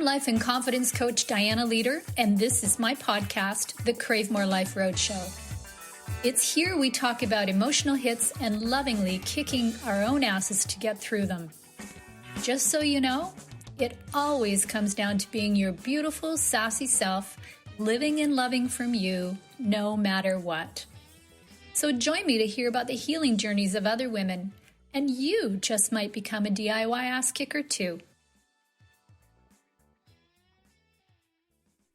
I'm life and confidence coach Dianna Leeder, and this is my podcast, the Crave More Life Roadshow. It's here we talk about emotional hits and lovingly kicking our own asses to get through them. Just so you know, it always comes down to being your beautiful, sassy self, living and loving from you, no matter what. So join me to hear about the healing journeys of other women, and you just might become a DIY ass kicker too.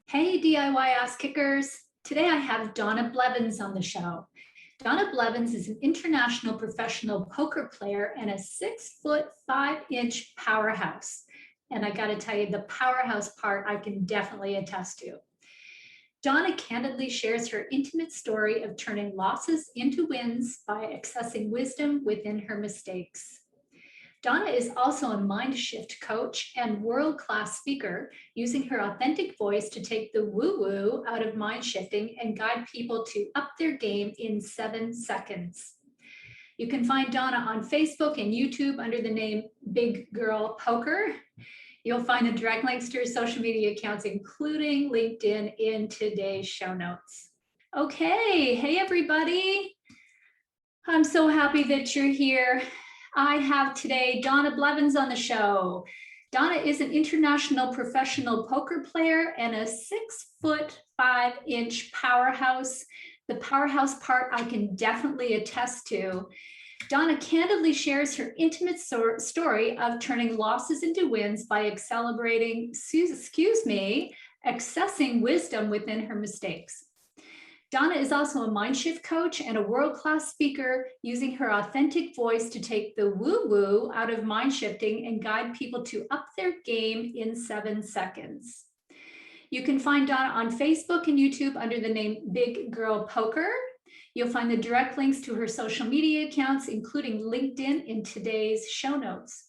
Hey DIY ass kickers! Today I have Donna Blevins on the show. Donna Blevins is an international professional poker player and a 6'5" powerhouse. And I gotta tell you, the powerhouse part I can definitely attest to. Donna candidly shares her intimate story of turning losses into wins by accessing wisdom within her mistakes. Donna is also a mind shift coach and world-class speaker, using her authentic voice to take the woo-woo out of mind shifting and guide people to up their game in 7 seconds. You can find Donna on Facebook and YouTube under the name Big Girl Poker. You'll find the direct links to her social media accounts, including LinkedIn, in today's show notes. Okay, hey everybody. I'm so happy that you're here. I have today Donna Blevins on the show. Donna is an international professional poker player and a 6'5" powerhouse. The powerhouse part I can definitely attest to. Donna candidly shares her intimate story of turning losses into wins by accessing wisdom within her mistakes. Donna is also a mind shift coach and a world-class speaker, using her authentic voice to take the woo-woo out of mind shifting and guide people to up their game in 7 seconds. You can find Donna on Facebook and YouTube under the name Big Girl Poker. You'll find the direct links to her social media accounts, including LinkedIn, in today's show notes.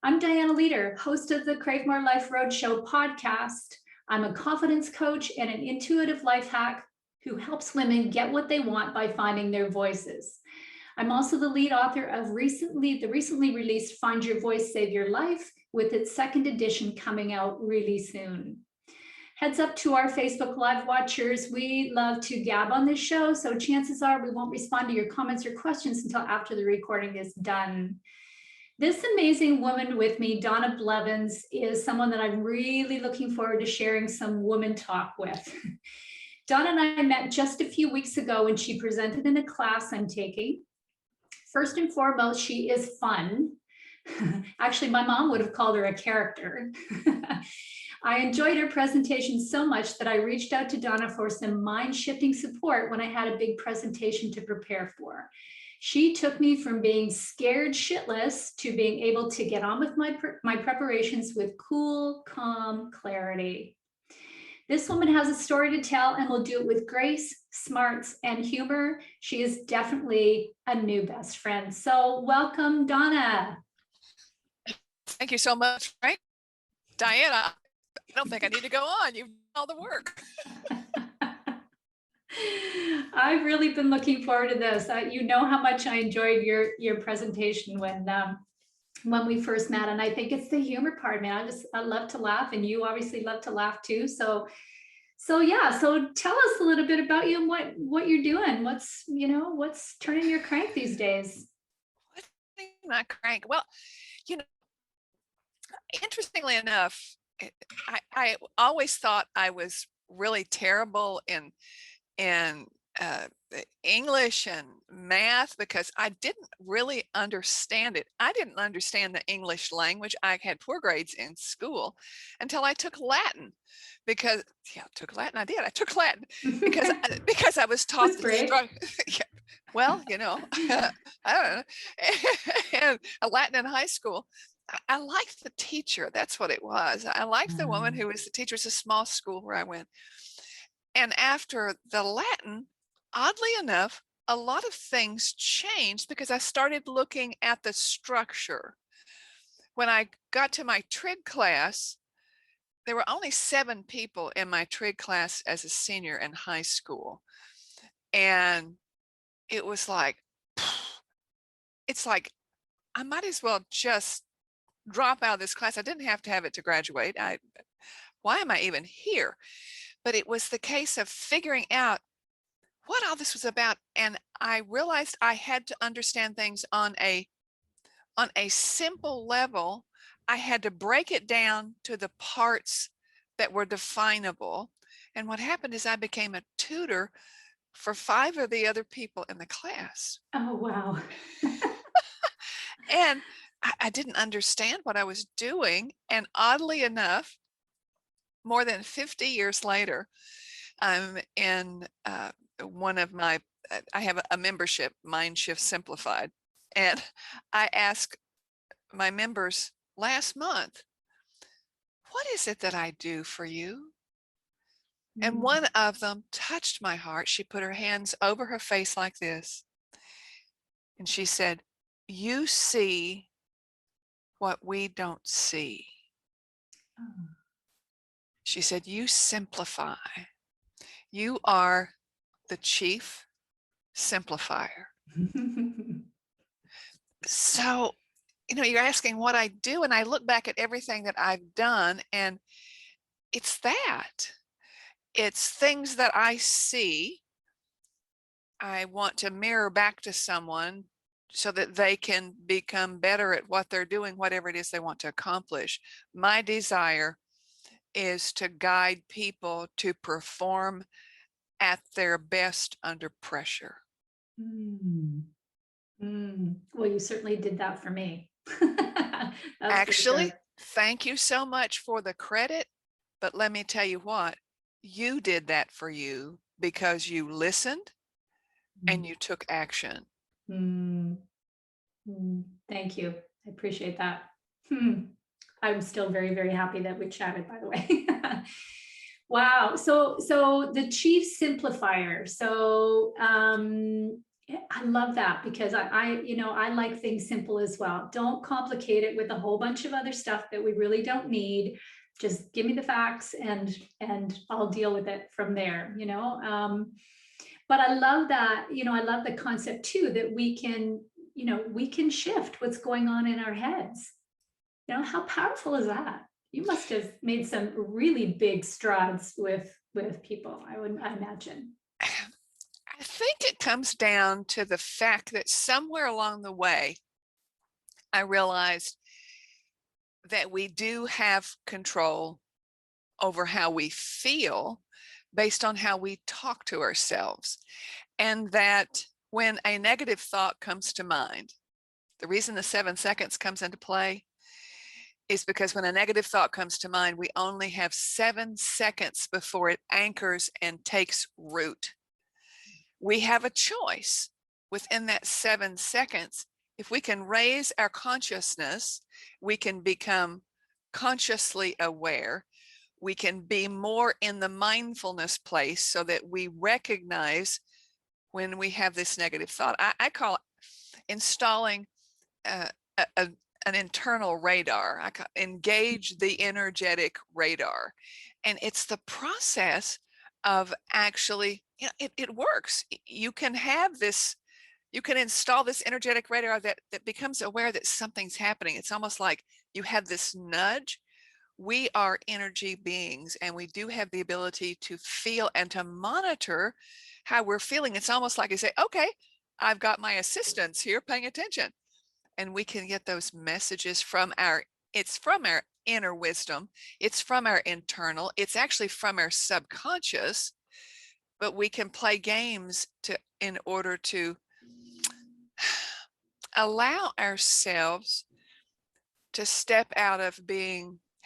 I'm Dianna Leeder, host of the Crave More Life Roadshow podcast. I'm a confidence coach and an intuitive life hack who helps women get what they want by finding their voices. I'm also the lead author of the recently released Find Your Voice, Save Your Life, with its 2nd edition coming out really soon. Heads up to our Facebook Live watchers. We love to gab on this show, so chances are we won't respond to your comments or questions until after the recording is done. This amazing woman with me, Donna Blevins, is someone that I'm really looking forward to sharing some woman talk with. Donna and I met just a few weeks ago when she presented in a class I'm taking. First and foremost, she is fun. Actually, my mom would have called her a character. I enjoyed her presentation so much that I reached out to Donna for some mind-shifting support when I had a big presentation to prepare for. She took me from being scared shitless to being able to get on with my preparations with cool, calm clarity. This woman has a story to tell and will do it with grace, smarts, and humor. She is definitely a new best friend. So welcome, Donna. Thank you so much, Frank. Dianna, I don't think I need to go on. You've done all the work. I've really been looking forward to this. You know how much I enjoyed your presentation when we first met, and I think it's the humor part, man. I love to laugh, and you obviously love to laugh too. So yeah. So tell us a little bit about you and what you're doing. What's turning your crank these days? What's turning my crank? Well, interestingly enough, I always thought I was really terrible in English and math because I didn't really understand it. I didn't understand the English language. I had poor grades in school until I took Latin because I took Latin because I was taught the well, I don't know, and Latin in high school. I liked the teacher. That's what it was. I liked the woman who was the teacher. It's a small school where I went. And after the Latin, oddly enough, a lot of things changed because I started looking at the structure. When I got to my trig class, there were only 7 people in my trig class as a senior in high school. And it was like, I might as well just drop out of this class. I didn't have to have it to graduate. Why am I even here? But it was the case of figuring out what all this was about. And I realized I had to understand things on a simple level. I had to break it down to the parts that were definable. And what happened is I became a tutor for 5 of the other people in the class. Oh, wow. And I didn't understand what I was doing. And oddly enough, more than 50 years later, I'm in one of my, I have a membership, Mind Shift Simplified. And I asked my members last month, what is it that I do for you? And one of them touched my heart. She put her hands over her face like this. And she said, you see what we don't see. Oh. She said, you simplify. You are the chief simplifier. So, you're asking what I do, and I look back at everything that I've done, and it's that. It's things that I see. I want to mirror back to someone so that they can become better at what they're doing, whatever it is they want to accomplish. My desire is to guide people to perform at their best under pressure. Well, you certainly did that for me. That's Actually, for sure. thank you so much for the credit, but let me tell you what, you did that for you because you listened and you took action. Thank you. I appreciate that. I'm still very, very happy that we chatted, by the way. Wow. So the chief simplifier. So I love that because I like things simple as well. Don't complicate it with a whole bunch of other stuff that we really don't need. Just give me the facts and I'll deal with it from there, but I love that, I love the concept too, that we can shift what's going on in our heads. How powerful is that? You must have made some really big strides with people, I imagine. I think it comes down to the fact that somewhere along the way, I realized that we do have control over how we feel based on how we talk to ourselves. And that when a negative thought comes to mind, the reason the 7 seconds comes into play is because when a negative thought comes to mind, we only have 7 seconds before it anchors and takes root. We have a choice within that 7 seconds. If we can raise our consciousness, we can become consciously aware. We can be more in the mindfulness place so that we recognize when we have this negative thought. I call it installing an internal radar. I engage the energetic radar. And it's the process of actually, it works. You can have this, you can install this energetic radar that becomes aware that something's happening. It's almost like you have this nudge. We are energy beings, and we do have the ability to feel and to monitor how we're feeling. It's almost like you say, okay, I've got my assistants here paying attention. And we can get those messages from it's from our inner wisdom. It's from our internal. It's actually from our subconscious, but we can play games in order to allow ourselves to step out of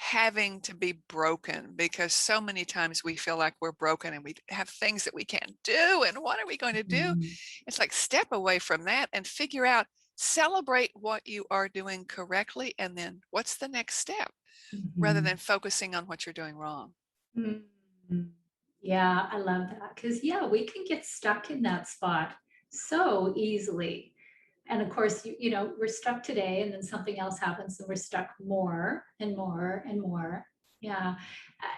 having to be broken, because so many times we feel like we're broken and we have things that we can't do. And what are we going to do? It's like step away from that and figure out, celebrate what you are doing correctly. And then what's the next step, rather than focusing on what you're doing wrong. Yeah, I love that. Because we can get stuck in that spot so easily. And of course, we're stuck today and then something else happens and we're stuck more and more and more. Yeah.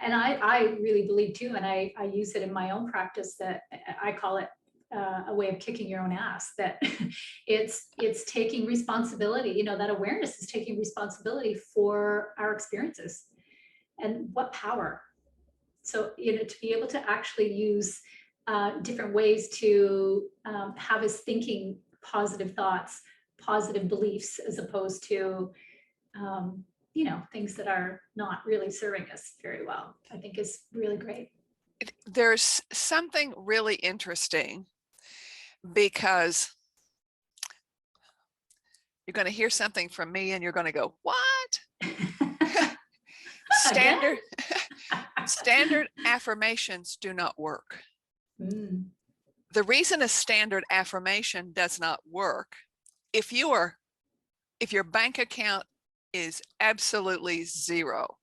And I really believe too, and I use it in my own practice, that I call it a way of kicking your own ass, that it's taking responsibility, you know, that awareness is taking responsibility for our experiences, and what power. So, you know, to be able to actually use different ways to have us thinking positive thoughts, positive beliefs, as opposed to, you know, things that are not really serving us very well, I think is really great. There's something really interesting, because you're going to hear something from me and you're going to go, what? Again? Standard affirmations do not work. Mm. The reason a standard affirmation does not work, if your bank account is absolutely zero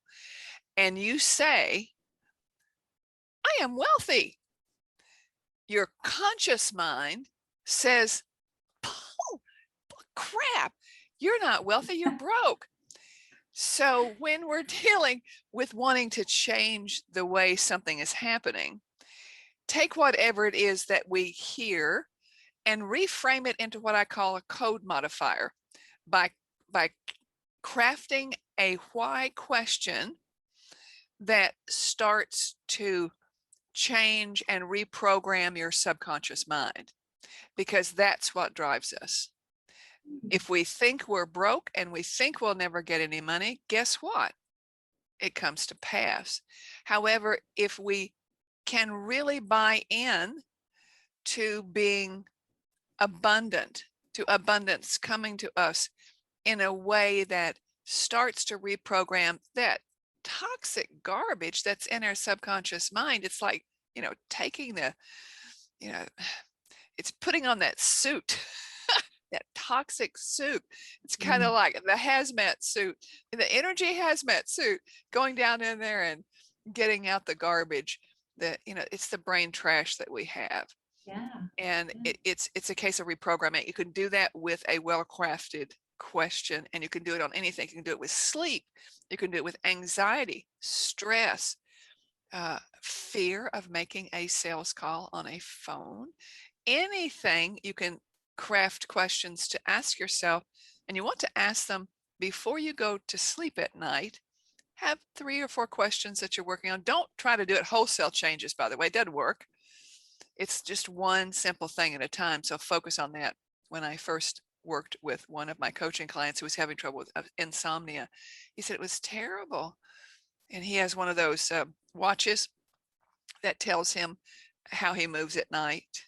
and you say, I am wealthy, your conscious mind says, oh, crap, you're not wealthy, you're broke. So when we're dealing with wanting to change the way something is happening, take whatever it is that we hear and reframe it into what I call a code modifier by crafting a why question that starts to change and reprogram your subconscious mind, because that's what drives us. If we think we're broke and we think we'll never get any money, guess what? It comes to pass. However, if we can really buy in to being abundant, to abundance coming to us in a way that starts to reprogram that toxic garbage that's in our subconscious mind, it's like, you know, taking the, you know, it's putting on that suit, that toxic suit. It's kind of like the hazmat suit, the energy hazmat suit, going down in there and getting out the garbage that, you know, it's the brain trash that we have. Yeah. And it's a case of reprogramming. You can do that with a well-crafted question, and you can do it on anything. You can do it with sleep. You can do it with anxiety, stress, fear of making a sales call on a phone. Anything, you can craft questions to ask yourself, and you want to ask them before you go to sleep at night. Have 3 or 4 questions that you're working on. Don't try to do it wholesale changes, by the way. It doesn't work. It's just one simple thing at a time. So focus on that. When I first worked with one of my coaching clients who was having trouble with insomnia, he said it was terrible. And he has one of those watches that tells him how he moves at night.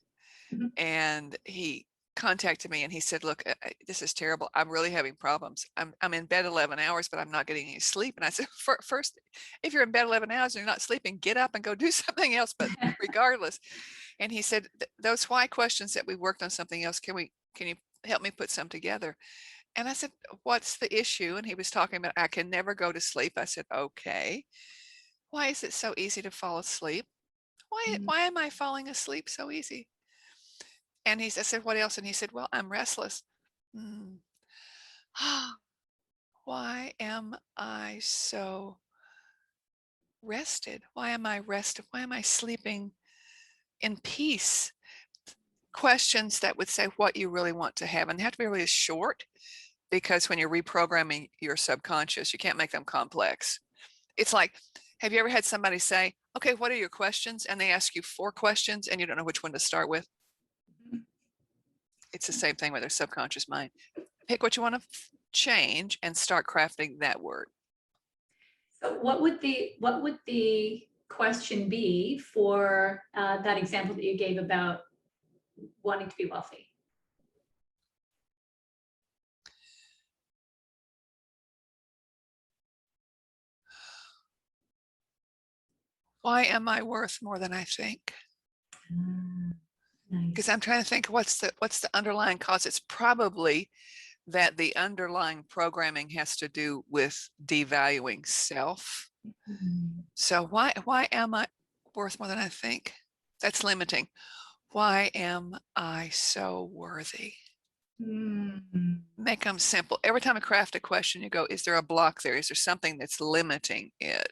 Mhm. And he contacted me and he said, look, this is terrible. I'm really having problems. I'm in bed 11 hours, but I'm not getting any sleep. And I said, first, if you're in bed 11 hours and you're not sleeping, get up and go do something else. But regardless. And he said, those why questions that we worked on something else, can you help me put some together? And I said, what's the issue? And he was talking about, I can never go to sleep. I said, okay. Why is it so easy to fall asleep? Why am I falling asleep so easy? And I said, what else? And he said, well, I'm restless. Why am I so rested? Why am I rested? Why am I sleeping in peace? Questions that would say what you really want to have, and they have to be really short, because when you're reprogramming your subconscious, you can't make them complex. It's like, have you ever had somebody say, okay, what are your questions? And they ask you 4 questions and you don't know which one to start with. It's the same thing with their subconscious mind. Pick what you want to change and start crafting that word. So what would the question be for that example that you gave about wanting to be wealthy? Why am I worth more than I think? Because I'm trying to think what's the underlying cause. It's probably that the underlying programming has to do with devaluing self. So why am I worth more than I think? That's limiting. Why am I so worthy? Make them simple. Every time I craft a question, you go, is there a block there? Is there something that's limiting it?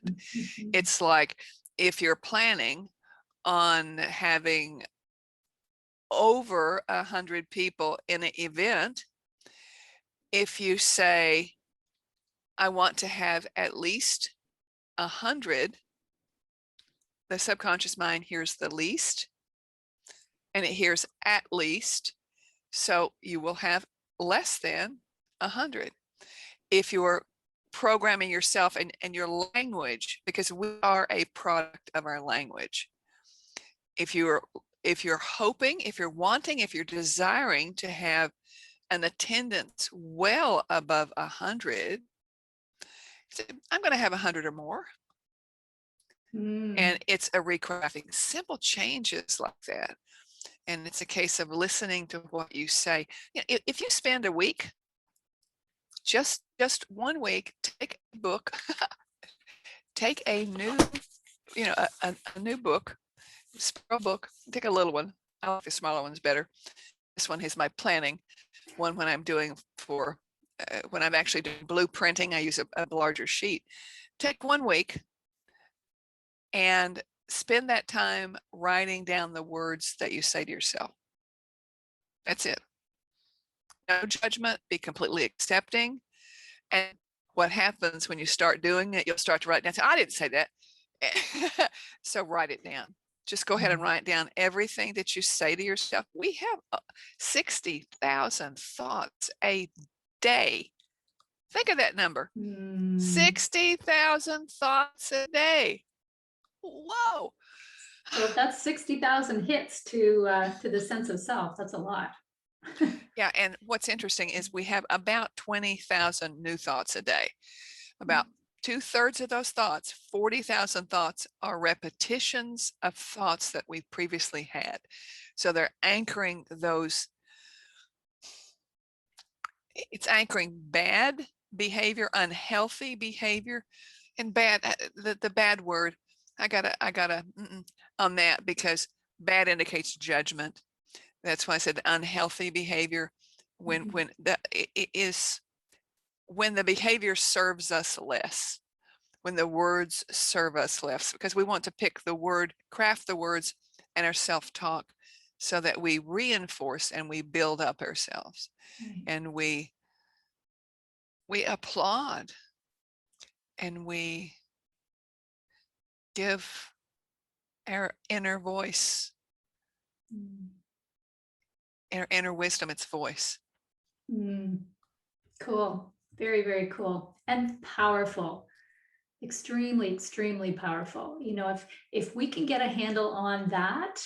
It's like if you're planning on having over 100 people in an event, if you say, I want to have at least 100, the subconscious mind hears the least, and it hears at least. So you will have less than 100. If you're programming yourself and your language, because we are a product of our language. If you're hoping, if you're wanting, if you're desiring to have an attendance well above 100, I'm going to have 100 or more. And it's a recrafting, simple changes like that. And it's a case of listening to what you say. You know, if you spend a week, just 1 week, take a book, take a new, a new book, spiral book, take a little one. I like the smaller ones better. This one is my planning one when I'm doing for, when I'm actually doing blueprinting, I use a larger sheet. Take 1 week and spend that time writing down the words that you say to yourself. That's it. No judgment, be completely accepting. And what happens when you start doing it, you'll start to write down, say, I didn't say that. So write it down. Just go ahead and write down everything that you say to yourself. We have 60,000 thoughts a day. Think of that number. 60,000 thoughts a day. Whoa. Well, if that's 60,000 hits to the sense of self, that's a lot. Yeah, and what's interesting is we have about 20,000 new thoughts a day. About 2/3 of those thoughts, 40,000 thoughts, are repetitions of thoughts that we previously had. So they're anchoring those. It's anchoring bad behavior, unhealthy behavior, and bad. The bad word, I gotta on that, because bad indicates judgment. That's why I said unhealthy behavior. When the behavior serves us less, when the words serve us less, because we want to pick the word, craft the words and our self-talk so that we reinforce and we build up ourselves. Right. And we applaud and we give our inner voice, our inner wisdom, its voice. Cool. Very, very cool and powerful. Extremely, extremely powerful. You know, if we can get a handle on that,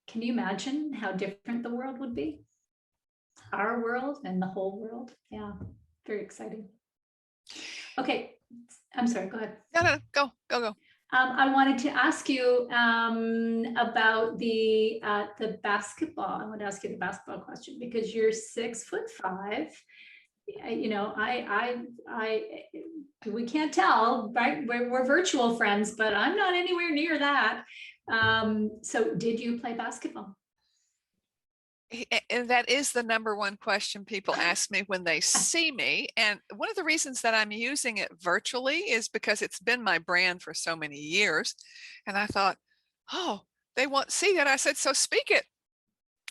can you imagine how different the world would be? Our world and the whole world. Yeah, very exciting. Okay, I'm sorry, go ahead. No, go. I wanted to ask you about the basketball. I want to ask you the basketball question because you're 6'5". You know, we can't tell, right? We're virtual friends, but I'm not anywhere near that. So did you play basketball? And that is the number one question people ask me when they see me. And one of the reasons that I'm using it virtually is because it's been my brand for so many years. And I thought, oh, they want to see that. I said, so speak it,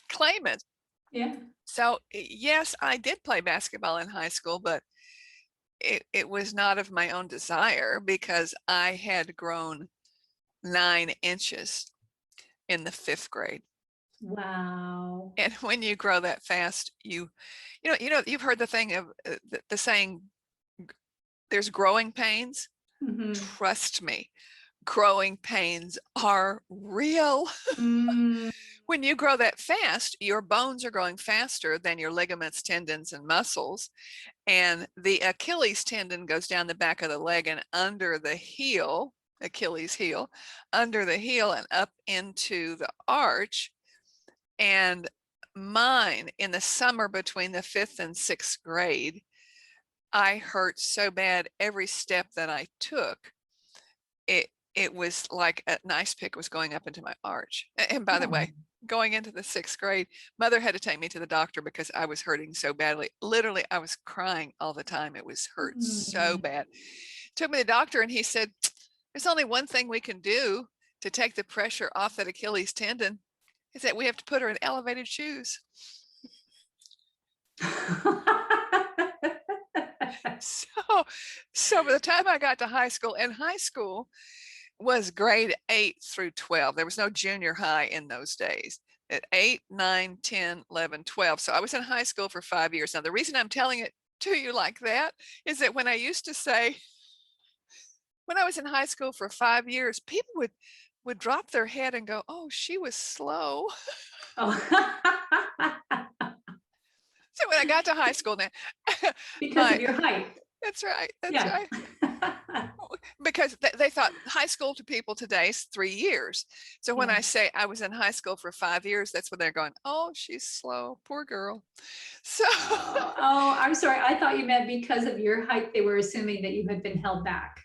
claim it. Yeah. So yes, I did play basketball in high school, but it was not of my own desire because I had grown 9 inches in the 5th grade. Wow. And when you grow that fast, you've heard the thing of the saying, there's growing pains. Mm-hmm. Trust me, growing pains are real. When you grow that fast, your bones are growing faster than your ligaments, tendons, and muscles. And the Achilles tendon goes down the back of the leg and under the heel, Achilles heel, under the heel and up into the arch. And mine, in the summer between the 5th and 6th grade, I hurt so bad every step that I took. It was like an ice pick was going up into my arch. And by the way, going into the 6th grade, mother had to take me to the doctor because I was hurting so badly. Literally, I was crying all the time. It was hurt so bad. Took me to the doctor and he said, there's only one thing we can do to take the pressure off that Achilles tendon. is that we have to put her in elevated shoes. So by the time I got to high school, and high school was grade 8 through 12. There was no junior high in those days. At 8, 9, 10, 11, 12. So I was in high school for 5 years. Now, the reason I'm telling it to you like that is that when I used to say, when I was in high school for 5 years, people would drop their head and go, "Oh, she was slow." Oh. So when I got to high school now, Because of your height. That's right. That's Yeah. right. Because they thought high school to people today is 3 years. So when Yeah. I say I was in high school for 5 years, that's when they're going, "Oh, she's slow, poor girl." So Oh, I'm sorry. I thought you meant because of your height, they were assuming that you had been held back.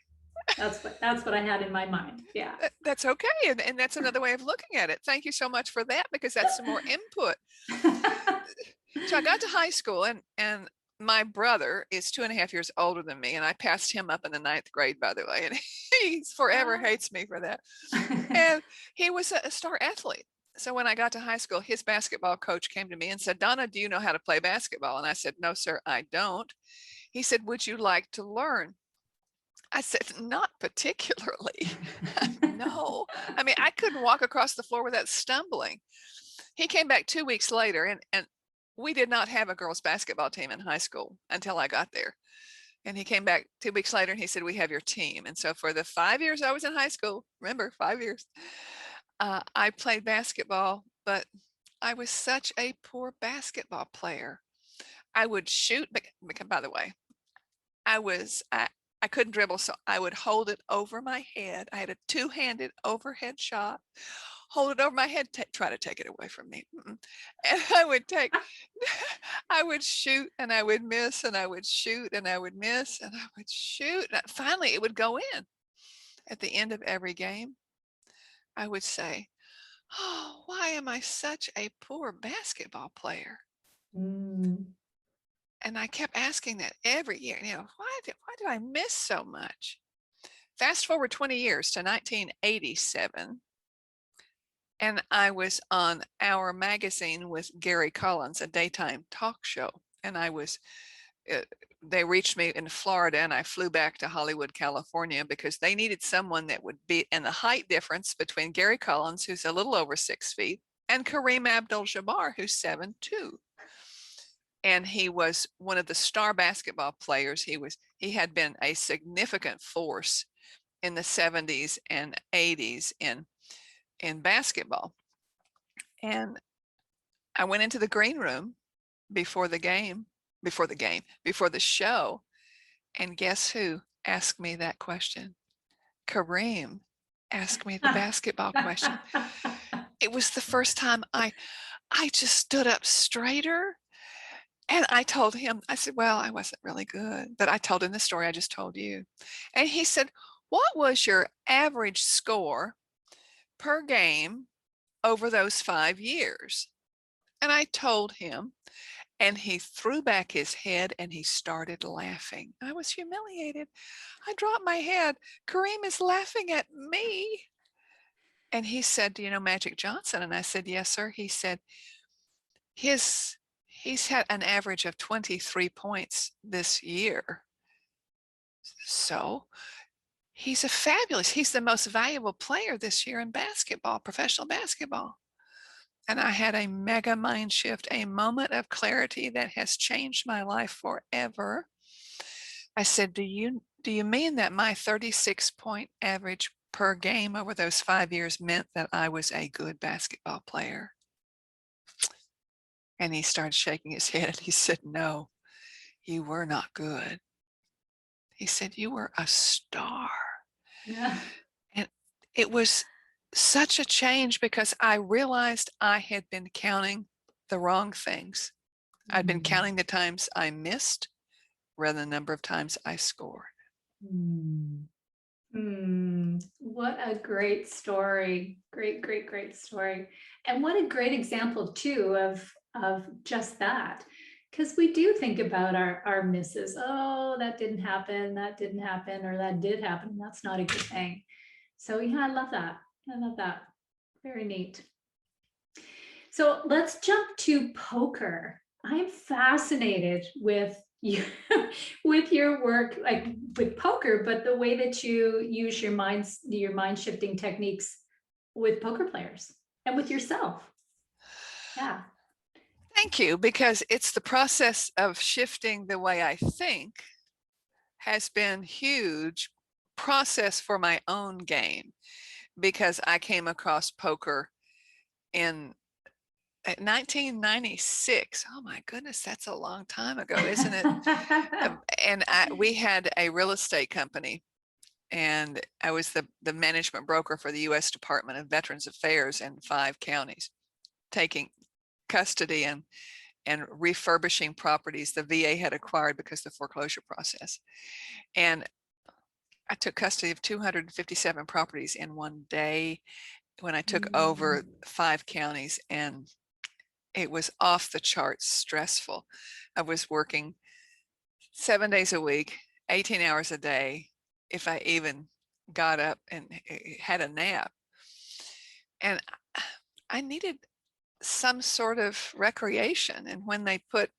That's what I had in my mind. Yeah. that's okay. And that's another way of looking at it. Thank you so much for that, because that's some more input. So I got to high school, and my brother is 2.5 years older than me, and I passed him up in the 9th grade, by the way, and he forever hates me for that. And he was a star athlete. So when I got to high school, his basketball coach came to me and said, "Donna, do you know how to play basketball?" And I said, "No, sir, I don't." He said, "Would you like to learn?" I said, "Not particularly." No. I mean, I couldn't walk across the floor without stumbling. He came back 2 weeks later, and we did not have a girls basketball team in high school until I got there. And he came back 2 weeks later and he said, "We have your team." And so for the 5 years I was in high school, remember, 5 years, I played basketball, but I was such a poor basketball player. I would shoot, because by the way, I couldn't dribble, so I would hold it over my head. I had a two-handed overhead shot, hold it over my head, try to take it away from me. And I would shoot and I would miss, and I would shoot and I would miss, and I would shoot. And finally, it would go in. At the end of every game, I would say, "Oh, why am I such a poor basketball player?" Mm. And I kept asking that every year. Why did I miss so much? Fast forward 20 years to 1987, and I was on Our Magazine with Gary Collins, a daytime talk show. And they reached me in Florida, and I flew back to Hollywood, California, because they needed someone that would be, and the height difference between Gary Collins, who's a little over 6 feet, and Kareem Abdul-Jabbar, who's 7'2". And he was one of the star basketball players. He had been a significant force in the 70s and 80s in basketball. And I went into the green room before the show, and guess who asked me that question? Kareem asked me the basketball question. It was the first time I just stood up straighter. And I told him, I said, "Well, I wasn't really good," but I told him the story I just told you. And he said, "What was your average score per game over those 5 years?" And I told him, and he threw back his head and he started laughing. I was humiliated. I dropped my head. Kareem is laughing at me. And he said, "Do you know Magic Johnson?" And I said, "Yes, sir." He said, he's had an average of 23 points this year. So he's the most valuable player this year in basketball, professional basketball. And I had a mega mind shift, a moment of clarity that has changed my life forever. I said, do you mean that my 36-point average per game over those 5 years meant that I was a good basketball player? And he started shaking his head. He said, "No, you were not good." He said, "You were a star." Yeah. And it was such a change, because I realized I had been counting the wrong things. I'd been counting the times I missed rather than the number of times I scored. What a great story. Great story. And what a great example too of just that. Because we do think about our misses. Oh, that didn't happen, or that did happen. That's not a good thing. So yeah, I love that. Very neat. So let's jump to poker. I am fascinated with you, with your work, like with poker, but the way that you use your mind shifting techniques with poker players and with yourself. Yeah. Thank you, because it's the process of shifting the way I think has been huge process for my own game, because I came across poker in 1996. Oh my goodness, that's a long time ago, isn't it? And we had a real estate company, and I was the management broker for the U.S. Department of Veterans Affairs in 5 counties, taking custody and refurbishing properties the VA had acquired because of the foreclosure process. And I took custody of 257 properties in one day when I took over 5 counties, and it was off the charts stressful. I was working 7 days a week, 18 hours a day, if I even got up and had a nap. And I needed some sort of recreation. And when they put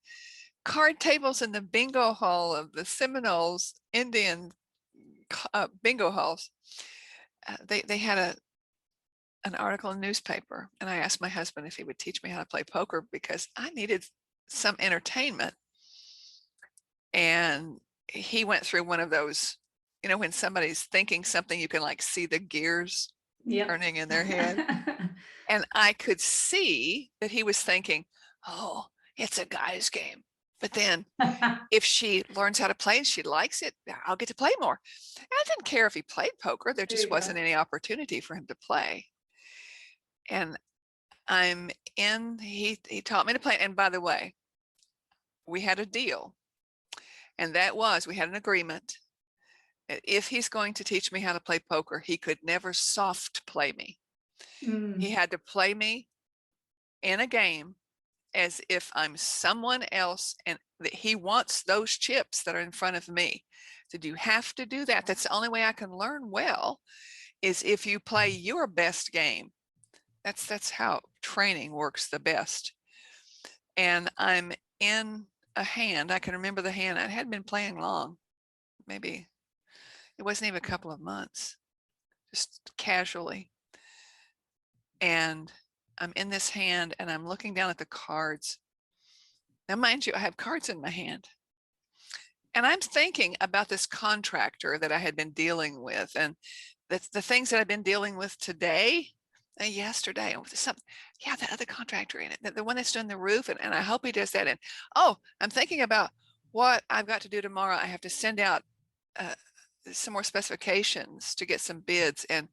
card tables in the bingo hall of the Seminoles Indian bingo halls, they had an article in the newspaper, and I asked my husband if he would teach me how to play poker because I needed some entertainment. And he went through one of those, you know, when somebody's thinking something, you can like see the gears turning in their head. And I could see that he was thinking, oh, it's a guy's game. But then if she learns how to play and she likes it, I'll get to play more. And I didn't care if he played poker. There just wasn't any opportunity for him to play. And he taught me to play. And by the way, we had a deal. And that was, we had an agreement. If he's going to teach me how to play poker, he could never soft play me. He had to play me in a game as if I'm someone else, and that he wants those chips that are in front of me. So you have to do that. That's the only way I can learn well, is if you play your best game. That's how training works the best. And I'm in a hand, I can remember the hand, I hadn't been playing long, maybe it wasn't even a couple of months, just casually. And I'm in this hand and I'm looking down at the cards. Now, mind you, I have cards in my hand. And I'm thinking about this contractor that I had been dealing with, and the things that I've been dealing with today, yesterday, and with something, yeah, that other contractor in it, the one that's doing the roof, and I hope he does that. And oh, I'm thinking about what I've got to do tomorrow. I have to send out some more specifications to get some bids. And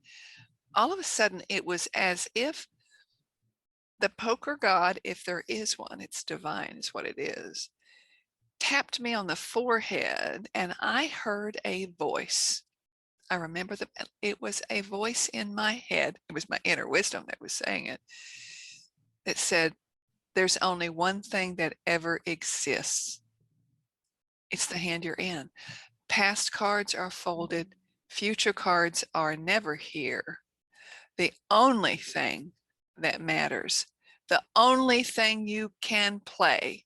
all of a sudden, it was as if the poker god, if there is one, it's divine, is what it is, tapped me on the forehead, and I heard a voice. I remember that it was a voice in my head. It was my inner wisdom that was saying it. It said, there's only one thing that ever exists. It's the hand you're in. Past cards are folded. Future cards are never here. The only thing that matters, the only thing you can play,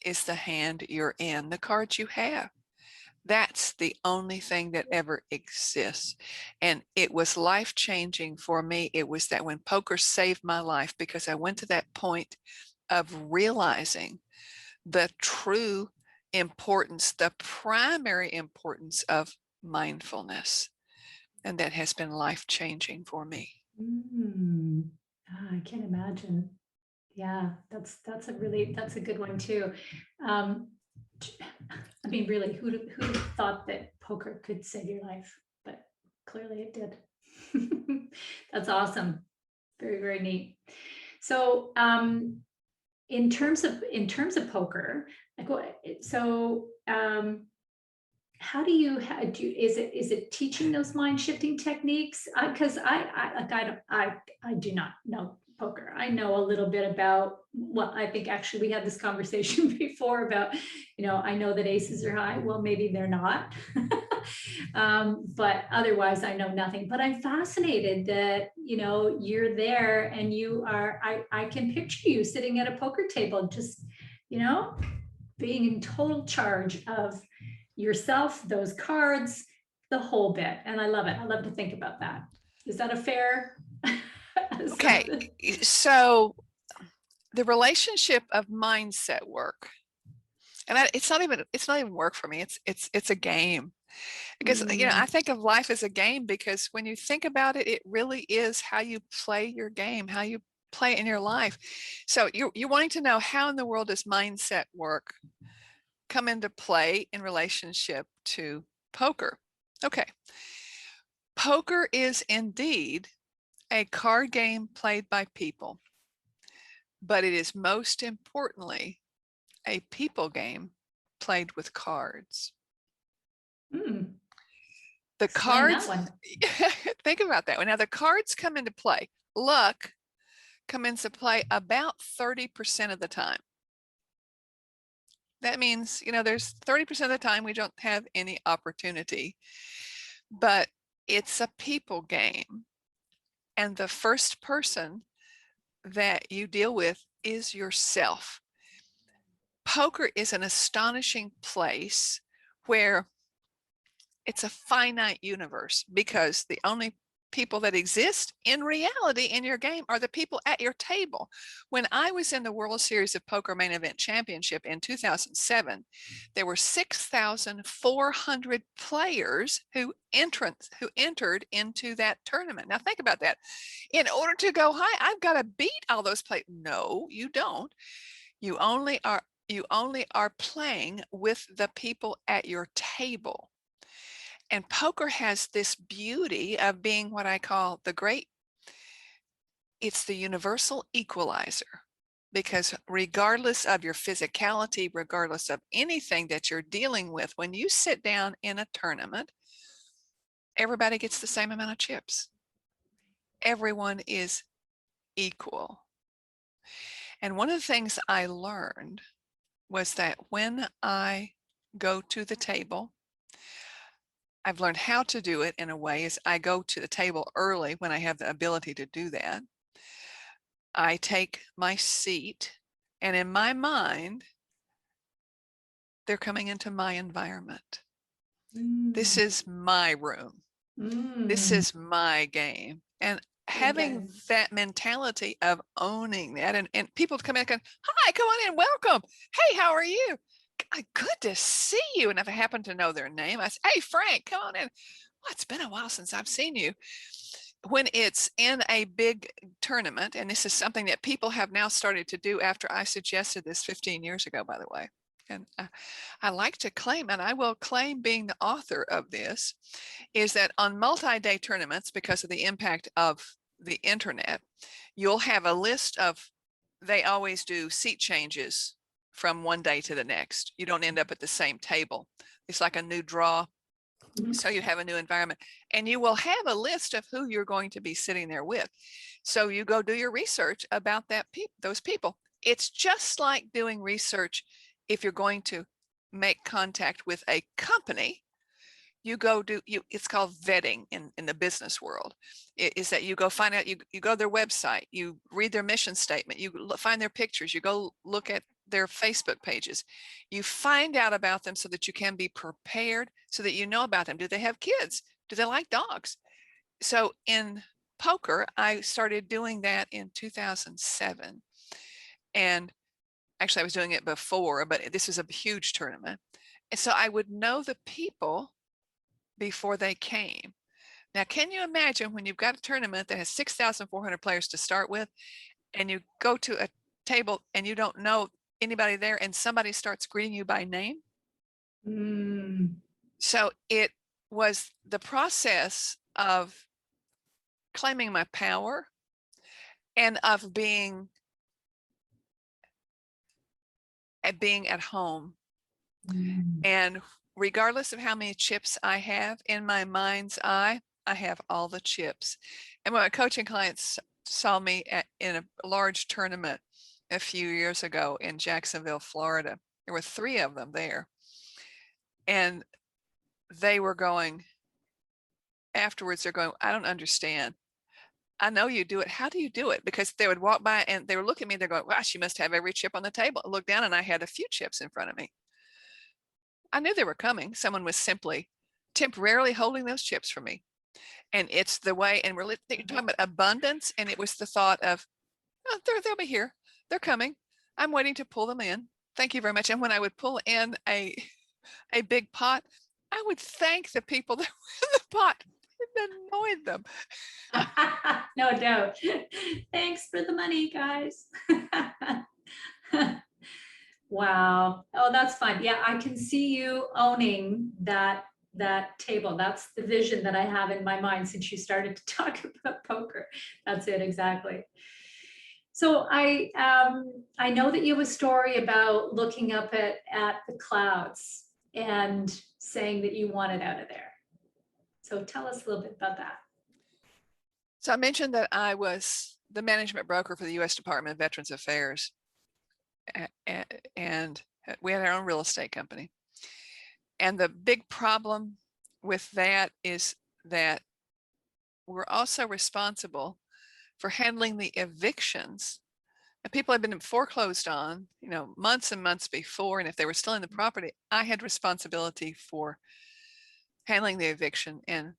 is the hand you're in, the cards you have. That's the only thing that ever exists. And it was life-changing for me. It was that when poker saved my life, because I went to that point of realizing the true importance, the primary importance of mindfulness. And that has been life-changing for me. I can't imagine. Yeah, that's a good one too. I mean, really, who'd thought that poker could save your life? But clearly it did. That's awesome. Very, very neat. So in terms of poker, like how do you is it teaching those mind shifting techniques? Because I do not know poker. I know a little bit about, well, I think actually we had this conversation before about, I know that aces are high. Well, maybe they're not. But otherwise I know nothing. But I'm fascinated that, you know, you're there and you are, I can picture you sitting at a poker table, just, you know, being in total charge of yourself, those cards, the whole bit. And I love it. I love to think about that. Is that a fair? Okay, so the relationship of mindset work, and it's not even work for me. It's a game, because you know, I think of life as a game, because when you think about it, it really is how you play your game, how you play in your life. So you're wanting to know, how in the world does mindset work come into play in relationship to poker? Okay, poker is indeed a card game played by people, but it is most importantly a people game played with cards. The Explain cards, that one. think about that one. Now the cards come into play. Luck come into play about 30% of the time. That means, you know, there's 30% of the time we don't have any opportunity, but it's a people game. And the first person that you deal with is yourself. Poker is an astonishing place where it's a finite universe, because the only people that exist in reality in your game are the people at your table. When I was in the World Series of Poker Main Event Championship in 2007, there were 6,400 players who entered into that tournament. Now think about that. In order to go high, I've got to beat all those players. No, you don't. You only are playing with the people at your table. And poker has this beauty of being what I call it's the universal equalizer, because regardless of your physicality, regardless of anything that you're dealing with, when you sit down in a tournament, everybody gets the same amount of chips. Everyone is equal. And one of the things I learned was that when I go to the table, I've learned how to do it in a way is I go to the table early when I have the ability to do that. I take my seat, and in my mind, they're coming into my environment. This is my room. This is my game. And having that mentality of owning that, and people come in and, hi, come on in, welcome. Hey, how are you? Good to see you. And if I happen to know their name, I say, hey, Frank, come on in. Well, it's been a while since I've seen you. When it's in a big tournament, and this is something that people have now started to do after I suggested this 15 years ago, by the way, and I like to claim, and I will claim being the author of this, is that on multi-day tournaments, because of the impact of the internet, you'll have a list of, they always do seat changes from one day to the next. You don't end up at the same table. It's like a new draw. So you have a new environment, and you will have a list of who you're going to be sitting there with. So you go do your research about those people. It's just like doing research if you're going to make contact with a company. You go it's called vetting in the business world. It is that you go find out, you go to their website, you read their mission statement, you find their pictures, you go look at their Facebook pages, you find out about them so that you can be prepared, so that you know about them. Do they have kids? Do they like dogs? So in poker, I started doing that in 2007. And actually I was doing it before, but this was a huge tournament. And so I would know the people before they came. Now, can you imagine when you've got a tournament that has 6,400 players to start with, and you go to a table and you don't know anybody there, and somebody starts greeting you by name? So it was the process of claiming my power and of being at home. And regardless of how many chips I have, in my mind's eye, I have all the chips. And when my coaching clients saw me in a large tournament a few years ago in Jacksonville, Florida, there were 3 of them there. And they were going, afterwards, they're going, I don't understand. I know you do it. How do you do it? Because they would walk by and they were looking at me. They're going, wow, she must have every chip on the table. I looked down and I had a few chips in front of me. I knew they were coming. Someone was simply temporarily holding those chips for me. And it's the way, and we're talking about abundance. And it was the thought of, oh, they'll be here. They're coming. I'm waiting to pull them in. Thank you very much. And when I would pull in a big pot, I would thank the people that were in the pot. It annoyed them. No doubt. Thanks for the money, guys. Wow. Oh, that's fun. Yeah, I can see you owning that table. That's the vision that I have in my mind since you started to talk about poker. That's it, exactly. So I know that you have a story about looking up at the clouds and saying that you want it out of there. So tell us a little bit about that. So I mentioned that I was the management broker for the U.S. Department of Veterans Affairs, and we had our own real estate company. And the big problem with that is that we're also responsible for handling the evictions. And people had been foreclosed on, months and months before. And if they were still in the property, I had responsibility for handling the eviction. And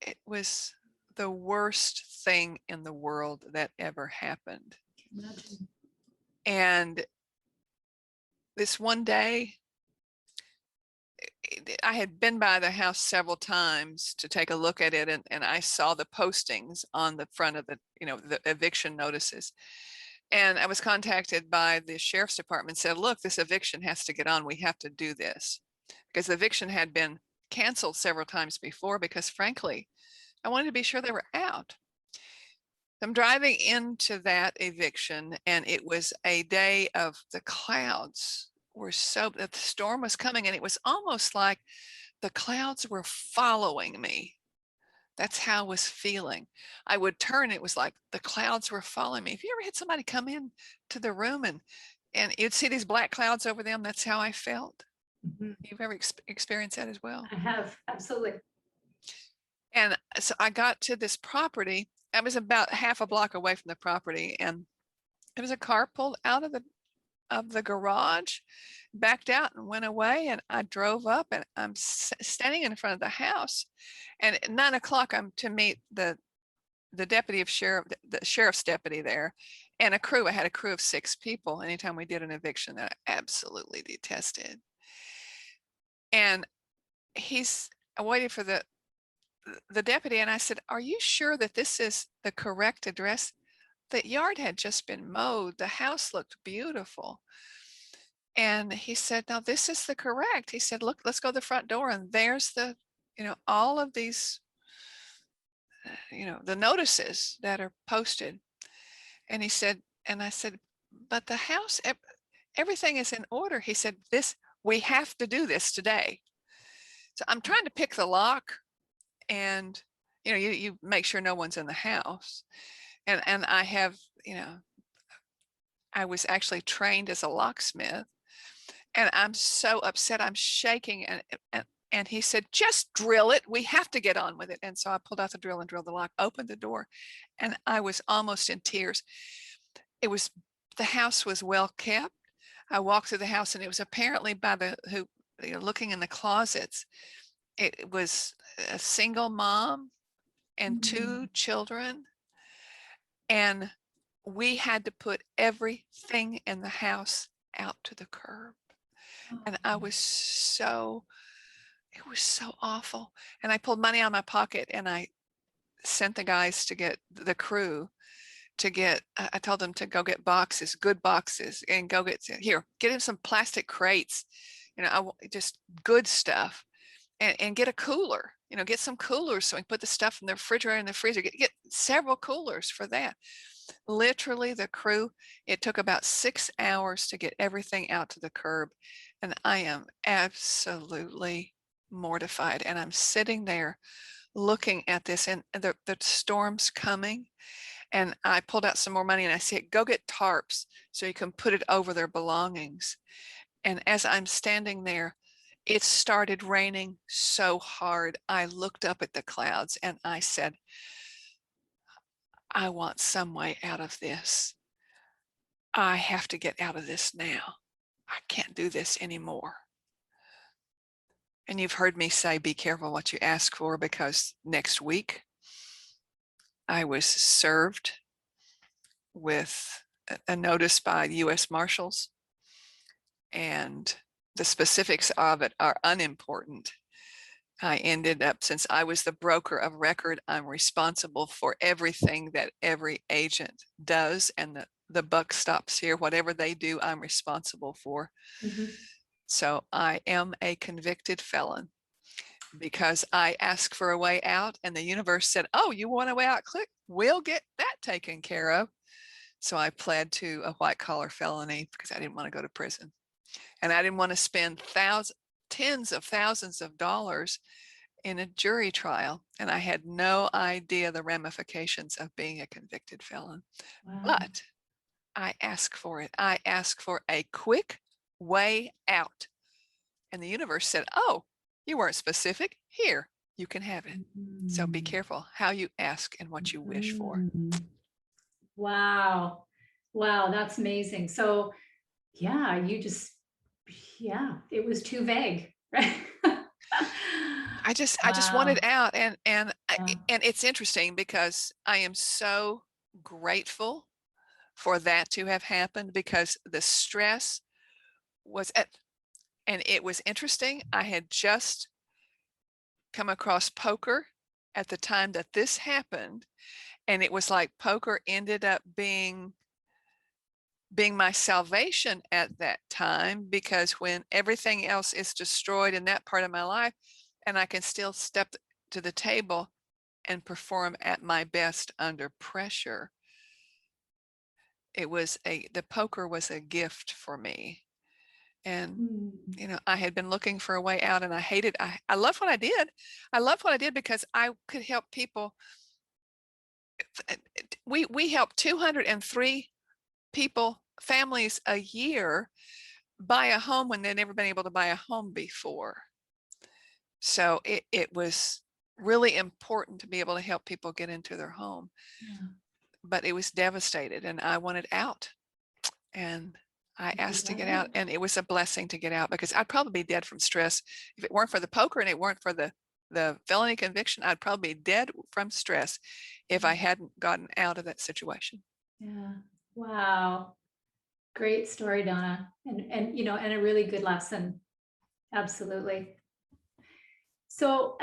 it was the worst thing in the world that ever happened. Imagine. And this one day, I had been by the house several times to take a look at it, and I saw the postings on the front of the eviction notices. And I was contacted by the sheriff's department and said, look, this eviction has to get on. We have to do this. Because the eviction had been canceled several times before because, frankly, I wanted to be sure they were out. I'm driving into that eviction, and it was a day of the clouds were so, the storm was coming, and it was almost like the clouds were following me. That's how I was feeling. I would turn, it was like the clouds were following me. Have you ever had somebody come in to the room and you'd see these black clouds over them? That's how I felt. Mm-hmm. You've ever experienced that as well? I have, absolutely. And so I got to this property. I was about half a block away from the property, and there was a car pulled out of the garage, backed out and went away. And I drove up, and I'm standing in front of the house. And at 9 o'clock, I'm to meet the deputy of sheriff, the sheriff's deputy there, and a crew. I had a crew of 6 people anytime we did an eviction that I absolutely detested. And I waited for the deputy, and I said, are you sure that this is the correct address? The yard had just been mowed. The house looked beautiful. And he said, no, this is the correct. He said, look, let's go to the front door, and there's the, all of these, the notices that are posted. And he said, and I said, but the house, everything is in order. He said, we have to do this today. So I'm trying to pick the lock, and, you make sure no one's in the house. And I have, I was actually trained as a locksmith, and I'm so upset. I'm shaking. And he said, just drill it. We have to get on with it. And so I pulled out the drill and drilled the lock, opened the door, and I was almost in tears. The house was well kept. I walked through the house, and it was apparently looking in the closets. It was a single mom and 2 children. And we had to put everything in the house out to the curb. And it was so awful. And I pulled money out of my pocket, and I sent the guys to get the crew I told them to go get boxes, good boxes, and get him some plastic crates, just good stuff, and get a cooler, get some coolers so we can put the stuff in the refrigerator and the freezer, get several coolers for that. Literally, the crew, it took about 6 hours to get everything out to the curb. And I am absolutely mortified. And I'm sitting there looking at this, and the storm's coming. And I pulled out some more money, and I said, go get tarps so you can put it over their belongings. And as I'm standing there, It started raining so hard. I looked up at the clouds and I said, I want some way out of this. I have to get out of this now. I can't do this anymore. And you've heard me say, be careful what you ask for, because next week I was served with a notice by U.S. Marshals, and the specifics of it are unimportant. I ended up, since I was the broker of record, I'm responsible for everything that every agent does, and the buck stops here. Whatever they do, I'm responsible for. Mhm. So I am a convicted felon because I asked for a way out, and the universe said, oh, you want a way out? Click, we'll get that taken care of. So I pled to a white collar felony because I didn't want to go to prison. And I didn't want to spend tens of thousands of dollars in a jury trial. And I had no idea the ramifications of being a convicted felon. Wow. But I asked for it. I asked for a quick way out. And the universe said, oh, you weren't specific. Here, you can have it. So be careful how you ask and what you wish for. Wow. Wow, that's amazing. So yeah, it was too vague, right? I just Wow. wanted out, and Yeah. it's interesting because I am so grateful for that to have happened, because the stress was and it was interesting. I had just come across poker at the time that this happened, and it was like poker ended up being my salvation at that time, because when everything else is destroyed in that part of my life, and I can still step to the table and perform at my best under pressure, the poker was a gift for me. And I had been looking for a way out, and I loved what I did. I loved what I did because I could help people. We helped 203 people, families a year, buy a home when they'd never been able to buy a home before. So it was really important to be able to help people get into their home. Yeah. But it was devastated, and I wanted out. And I asked to get out, and it was a blessing to get out, because I'd probably be dead from stress. If it weren't for the poker and it weren't for the felony conviction, I'd probably be dead from stress if I hadn't gotten out of that situation. Yeah. Wow. Great story, Donna. And and a really good lesson. Absolutely. So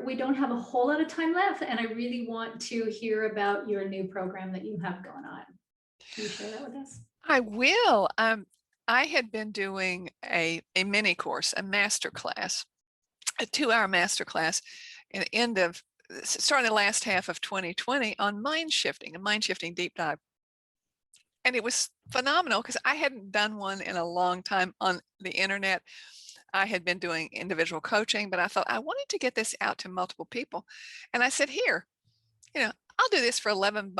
we don't have a whole lot of time left, and I really want to hear about your new program that you have going on. Can you share that with us? I will. I had been doing a mini course, a master class, a 2-hour master class in the end of starting the last half of 2020 on mind shifting, a mind shifting deep dive. And it was phenomenal because I hadn't done one in a long time on the internet. I had been doing individual coaching, but I thought I wanted to get this out to multiple people. And I said, here, I'll do this for $11.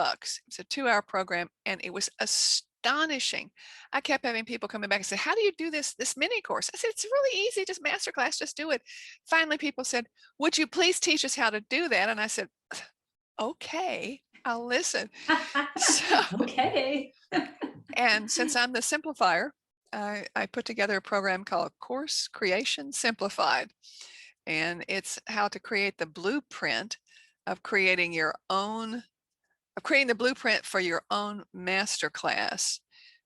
It's a 2-hour program, and it was astonishing. I kept having people coming back and say, how do you do this mini course? I said, it's really easy, just masterclass, just do it. Finally, people said, would you please teach us how to do that? And I said, okay, I'll listen. So, okay. and since I'm the simplifier, I put together a program called Course Creation Simplified. And it's how to create the blueprint of creating the blueprint for your own masterclass,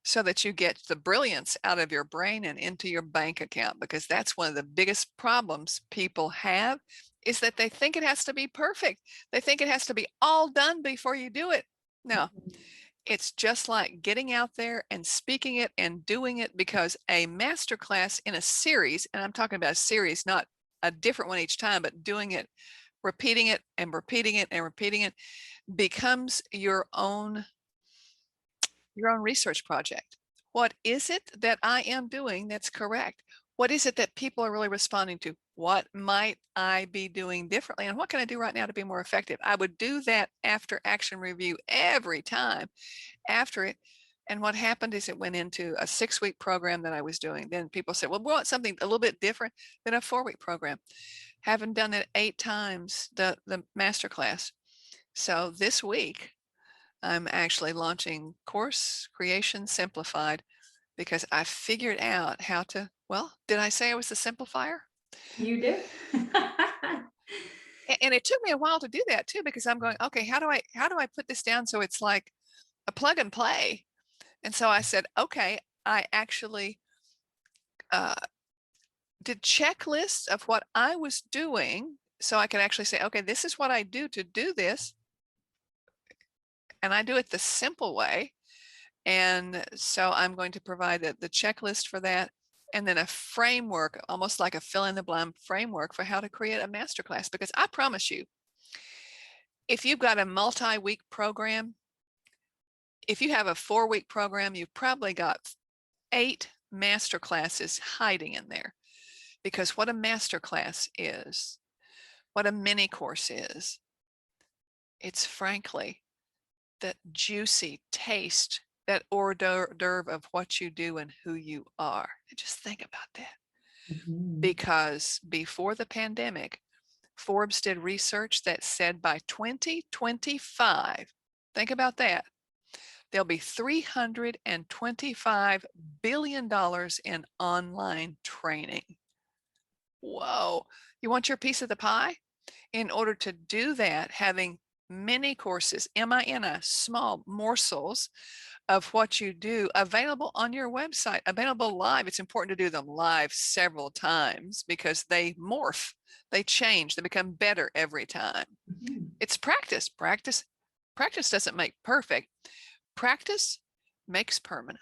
so that you get the brilliance out of your brain and into your bank account. Because that's one of the biggest problems people have, is that they think it has to be perfect. They think it has to be all done before you do it. No, it's just like getting out there and speaking it and doing it, because a masterclass in a series, and I'm talking about a series, not a different one each time, but doing it, repeating it and repeating it and repeating it, becomes your own research project. What is it that I am doing that's correct? What is it that people are really responding to? What might I be doing differently? And what can I do right now to be more effective? I would do that after action review every time after it. And what happened is it went into a 6-week program that I was doing. Then people said, well, we want something a little bit different than a 4-week program. Having done it 8 times, the masterclass. So this week, I'm actually launching Course Creation Simplified because I figured out how to, well, did I say I was the simplifier? You did. And it took me a while to do that too, because I'm going, okay, how do I put this down so it's like a plug and play? And so I said, okay, I actually did checklists of what I was doing so I could actually say, okay, this is what I do to do this. And I do it the simple way. And so I'm going to provide the checklist for that, and then a framework, almost like a fill in the blank framework for how to create a masterclass. Because I promise you, if you've got a multi-week program, if you have a 4-week program, you've probably got 8 masterclasses hiding in there. Because what a masterclass is, what a mini course is, it's frankly that juicy taste, that hors d'oeuvre of what you do and who you are. And just think about that. Because before the pandemic, Forbes did research that said by 2025, think about that, there'll be $325 billion in online training. Whoa, you want your piece of the pie? In order to do that, having mini courses, MINI, small morsels of what you do available on your website, available live. It's important to do them live several times because they morph, they change, they become better every time. It's practice. Practice doesn't make perfect. Practice makes permanent.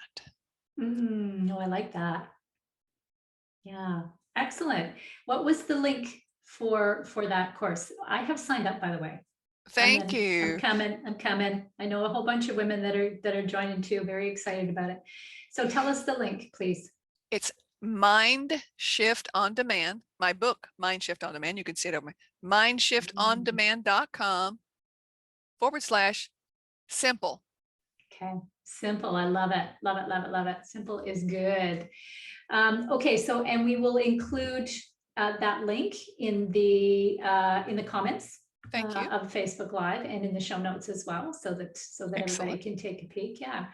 Oh, I like that. Yeah, excellent. What was the link for that course? I have signed up, by the way. Thank you. I'm coming. I know a whole bunch of women that are joining too. Very excited about it. So tell us the link, please. It's Mind Shift on Demand. My book, Mind Shift on Demand. You can see it over mindshifton-demand.com/simple. Okay, simple. I love it. Love it. Love it. Love it. Simple is good. Okay, so and we will include that link in the comments. Thank you. Of Facebook Live and in the show notes as well, so that Excellent. everybody can take a peek. Yeah.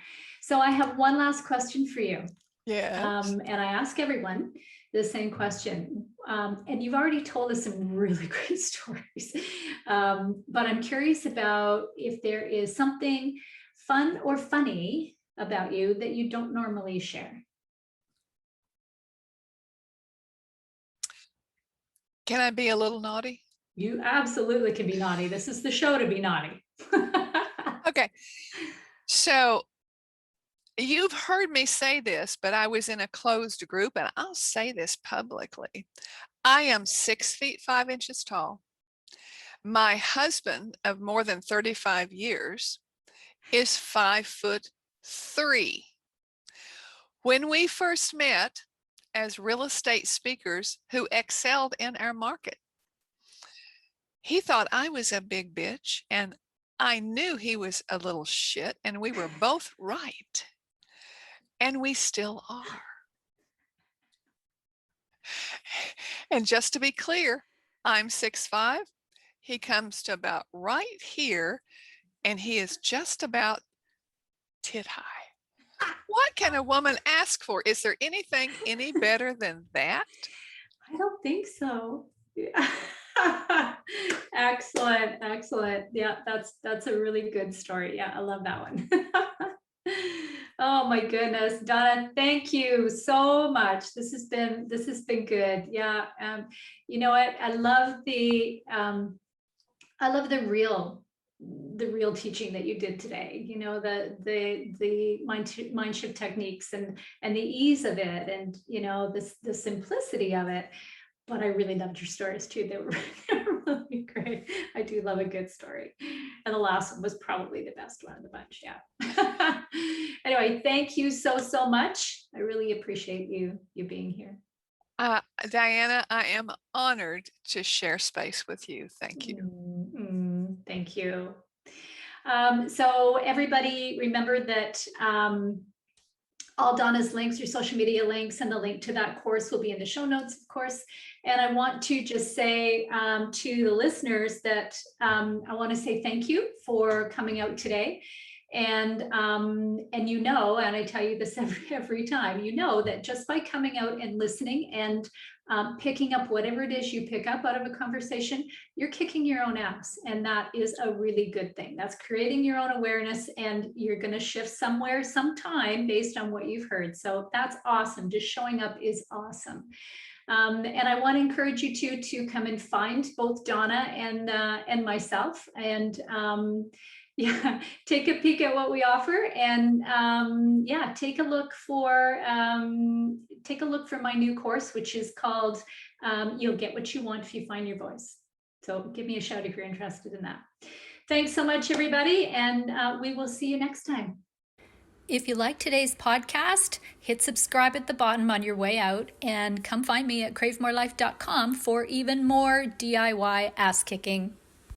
So I have one last question for you. Yes. And I ask everyone the same question. And you've already told us some really great stories. But I'm curious about if there is something fun or funny about you that you don't normally share. Can I be a little naughty? You absolutely can be naughty. This is the show to be naughty. Okay. So you've heard me say this, but I was in a closed group, and I'll say this publicly. I am 6 feet 5 inches tall. My husband of more than 35 years is 5'3". When we first met as real estate speakers who excelled in our market, he thought I was a big bitch, and I knew he was a little shit, and we were both right. And we still are. And just to be clear, I'm 6'5". He comes to about right here, and he is just about tit high. What can a woman ask for? Is there anything any better than that? I don't think so. Yeah. Excellent, excellent. Yeah, that's a really good story. Yeah, I love that one. Oh my goodness, Donna, thank you so much. This has been good. Yeah, you know what? I love the real teaching that you did today. You know, the mind shift techniques and the ease of it, and you know the simplicity of it. But I really loved your stories too. They were really great. I do love a good story. And the last one was probably the best one of the bunch. Yeah. Anyway, thank you so much. I really appreciate you being here. Dianna, I am honored to share space with you. Thank you. Thank you. So everybody remember that all Donna's links, your social media links, and the link to that course will be in the show notes, of course. And I want to just say to the listeners that I want to say thank you for coming out today. And you know, and I tell you this every time, you know that just by coming out and listening and picking up whatever it is you pick up out of a conversation, you're kicking your own ass. And that is a really good thing. That's creating your own awareness, and you're going to shift somewhere, sometime based on what you've heard. So that's awesome. Just showing up is awesome. And I want to encourage you to come and find both Donna and myself, and yeah, take a peek at what we offer, and yeah, take a look for my new course, which is called You'll Get What You Want If You Find Your Voice. So give me a shout if you're interested in that. Thanks so much, everybody, and we will see you next time. If you like today's podcast, hit subscribe at the bottom on your way out, and come find me at cravemorelife.com for even more DIY ass kicking.